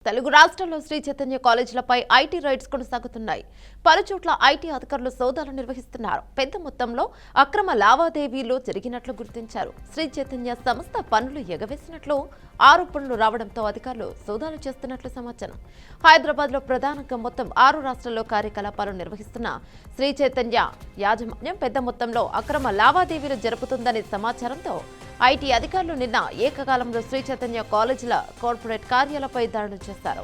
తెలుగు రాష్ట్రాల్లో Shri Chaitanya కాలేజీలపై IT rides కొనసాగుతున్నాయి. పలుచోట్ల ఐటీ అధికారులు సోదాలు నిర్వహిస్తున్నారు. పెద్ద మొత్తంలో అక్రమ లావాదేవీలు జరిగినట్లు గుర్తించారు. శ్రీ చైతన్య సంస్థ పన్నులు ఎగవేసినట్లు ఆరోపణలు రావడంతో అధికారులు సోదాలు చేస్తున్నట్లు సమాచారం. హైదరాబాద్ లో ప్రధానంగా మొత్తం 6 రాష్ట్రాల్లో కార్యకలాపాలు నిర్వహిస్తున్న శ్రీ చైతన్య యాజమాన్యం పెద్ద మొత్తంలో అక్రమ లావాదేవీలు జరుపుతుందనే సమాచారంతో ఐటీ అధికారులు నిన్న ఏకకాలంలో శ్రీ చైతన్య కాలేజీల కార్పొరేట్ కార్యాలపై దాడులు చేశారు.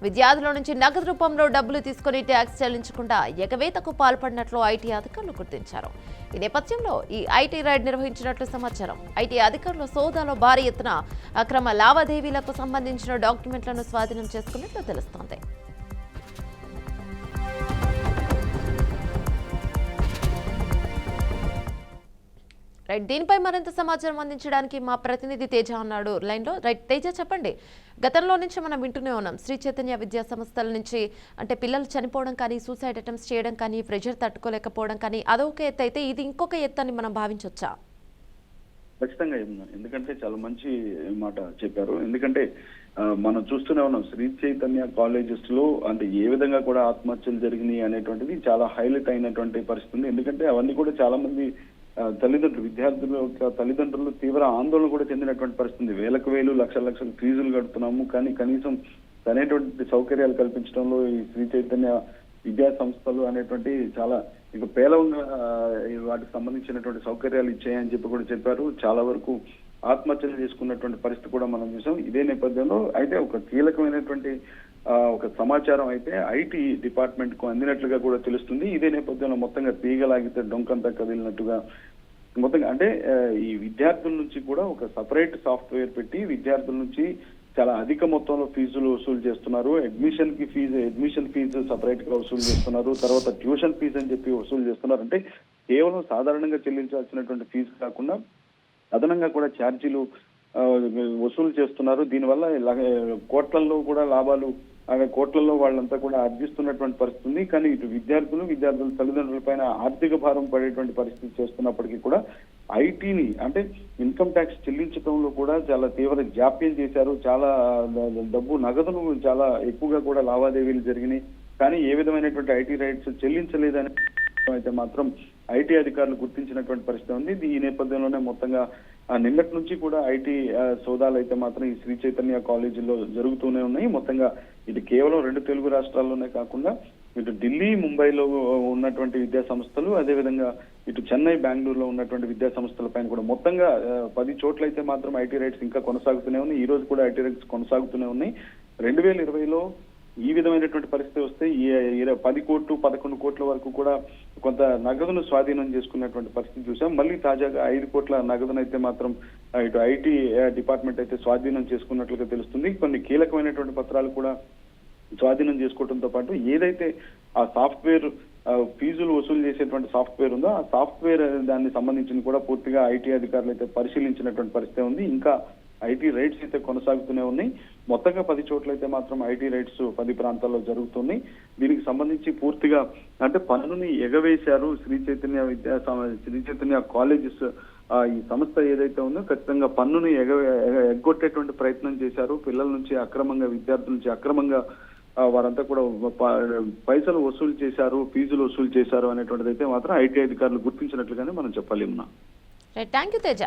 విద్యార్థుల నుంచి నగదు రూపంలో డబ్బులు తీసుకుని ట్యాక్స్ చెల్లించకుండా ఎగవేతకు పాల్పడినట్లు ఐటీ అధికారులు గుర్తించారు. ఈ నేపథ్యంలో ఈ ఐటీ రైడ్ నిర్వహించినట్లు సమాచారం. ఐటీ అధికారులు సోదాలో భారీ ఎత్తున అక్రమ లావాదేవీలకు సంబంధించిన డాక్యుమెంట్లను స్వాధీనం చేసుకున్నట్లు తెలుస్తోంది. దీనిపై మరింత సమాచారం అందించడానికి మా ప్రతినిధి తేజ ఉన్నాడు లైన్లో. తేజ, చెప్పండి. గతంలో నుంచి మనం వింటూనే ఉన్నాం శ్రీ చైతన్య విద్యా సంస్థల నుంచి అంటే పిల్లలు చనిపోవడం కానీ, సూసైడ్ అటెంప్ట్స్ చేయడం కానీ, ప్రెషర్ తట్టుకోలేకపోవడం కానీ అదొక ఎత్తు అయితే ఇది ఇంకొక ఎత్తు అని మనం భావించవచ్చా? ఖచ్చితంగా. ఎందుకంటే చాలా మంచి మాట చెప్పారు. ఎందుకంటే మనం చూస్తూనే ఉన్నాం శ్రీ చైతన్య కాలేజెస్ లో అంటే ఏ విధంగా కూడా ఆత్మహత్యలు జరిగినాయి అనేటువంటిది చాలా హైలైట్ అయినటువంటి పరిస్థితి. ఎందుకంటే అవన్నీ కూడా చాలా మంది తల్లిదండ్రులు, విద్యార్థుల యొక్క తల్లిదండ్రులు తీవ్ర ఆందోళన కూడా చెందినటువంటి పరిస్థితి. వేలకు వేలు, లక్షల లక్షలు ఫీజులు కడుతున్నాము, కానీ కనీసం అనేటువంటి సౌకర్యాలు కల్పించడంలో ఈ శ్రీ చైతన్య విద్యా సంస్థలు అనేటువంటి చాలా ఇక పేలవంగా వాటికి సంబంధించినటువంటి సౌకర్యాలు ఇచ్చాయని చెప్పి కూడా చెప్పారు. చాలా వరకు ఆత్మహత్యలు చేసుకున్నటువంటి పరిస్థితి కూడా మనం చూసాం. ఇదే నేపథ్యంలో అయితే ఒక కీలకమైనటువంటి ఒక సమాచారం అయితే ఐటీ డిపార్ట్మెంట్ కు అందినట్లుగా కూడా తెలుస్తుంది. ఇదే నేపథ్యంలో మొత్తంగా తీగలాగితే డొంకంతా కదిలినట్టుగా మొత్తంగా అంటే ఈ విద్యార్థుల నుంచి కూడా ఒక సపరేట్ సాఫ్ట్వేర్ పెట్టి విద్యార్థుల నుంచి చాలా అధిక మొత్తంలో ఫీజులు వసూలు చేస్తున్నారు. అడ్మిషన్ ఫీజు సపరేట్ గా వసూలు చేస్తున్నారు. తర్వాత ట్యూషన్ ఫీజు అని చెప్పి వసూలు చేస్తున్నారు. అంటే కేవలం సాధారణంగా చెల్లించాల్సినటువంటి ఫీజు కాకుండా అదనంగా కూడా ఛార్జీలు వసూలు చేస్తున్నారు. దీనివల్ల కోట్లలో కూడా లాభాలు, కోట్లలో వాళ్ళంతా కూడా ఆర్జిస్తున్నటువంటి పరిస్థితి ఉంది. కానీ ఇటు విద్యార్థుల తల్లిదండ్రుల పైన ఆర్థిక భారం పడేటువంటి పరిస్థితి చేస్తున్నప్పటికీ కూడా ఐటీని అంటే ఇన్కమ్ ట్యాక్స్ చెల్లించడంలో కూడా చాలా తీవ్ర జాప్యం చేశారు. చాలా డబ్బు నగదును చాలా ఎక్కువగా కూడా లావాదేవీలు జరిగినాయి. కానీ ఏ విధమైనటువంటి ఐటీ రైట్స్ చెల్లించలేదని అయితే మాత్రం ఐటీ అధికారులు గుర్తించినటువంటి పరిస్థితి ఉంది. ఈ నేపథ్యంలోనే మొత్తంగా నిన్నటి నుంచి కూడా ఐటీ సోదాలు అయితే మాత్రం ఈ శ్రీ చైతన్య కాలేజీలో జరుగుతూనే ఉన్నాయి. మొత్తంగా ఇది కేవలం 2 తెలుగు రాష్ట్రాల్లోనే కాకుండా ఇటు ఢిల్లీ, ముంబైలో ఉన్నటువంటి విద్యా సంస్థలు, అదేవిధంగా ఇటు చెన్నై, బెంగళూరులో ఉన్నటువంటి విద్యా సంస్థల పైన కూడా మొత్తంగా 10 చోట్ల అయితే మాత్రం ఐటీ రైట్స్ ఇంకా కొనసాగుతూనే ఉన్నాయి. ఈ రోజు కూడా ఐటీ రైట్స్ కొనసాగుతూనే ఉన్నాయి. 2020లో ఈ విధమైనటువంటి పరిస్థితి వస్తే 10 కోట్లు 11 కోట్ల వరకు కూడా కొంత నగదును స్వాధీనం చేసుకున్నటువంటి పరిస్థితి చూసాం. మళ్ళీ తాజాగా 5 కోట్ల నగదును అయితే మాత్రం ఇటు ఐటీ డిపార్ట్మెంట్ అయితే స్వాధీనం చేసుకున్నట్లుగా తెలుస్తుంది. కొన్ని కీలకమైనటువంటి పత్రాలు కూడా స్వాధీనం చేసుకోవడంతో పాటు ఏదైతే ఆ సాఫ్ట్వేర్ ఫీజులు వసూలు చేసేటువంటి సాఫ్ట్వేర్ ఉందో ఆ సాఫ్ట్వేర్ దానికి సంబంధించిన కూడా పూర్తిగా ఐటీ అధికారులు అయితే పరిశీలించినటువంటి పరిస్థితి ఉంది. ఇంకా ఐటీ రైడ్స్ అయితే కొనసాగుతూనే ఉన్నాయి. మొత్తంగా 10 చోట్ల అయితే మాత్రం ఐటీ రైడ్స్ 10 ప్రాంతాల్లో జరుగుతున్నాయి. దీనికి సంబంధించి పూర్తిగా అంటే పన్నుని ఎగవేశారు శ్రీ చైతన్య కాలేజెస్. ఈ సంస్థ ఏదైతే ఉందో ఖచ్చితంగా పన్నుని ఎగ్గొట్టేటువంటి ప్రయత్నం చేశారు. పిల్లల నుంచి అక్రమంగా, విద్యార్థుల నుంచి అక్రమంగా వారంతా కూడా పైసలు వసూలు చేశారు, ఫీజులు వసూలు చేశారు అనేటువంటిది అయితే మాత్రం ఐటీ అధికారులు గుర్తించినట్లుగానే మనం చెప్పలేమున్నా. Thank you Teja.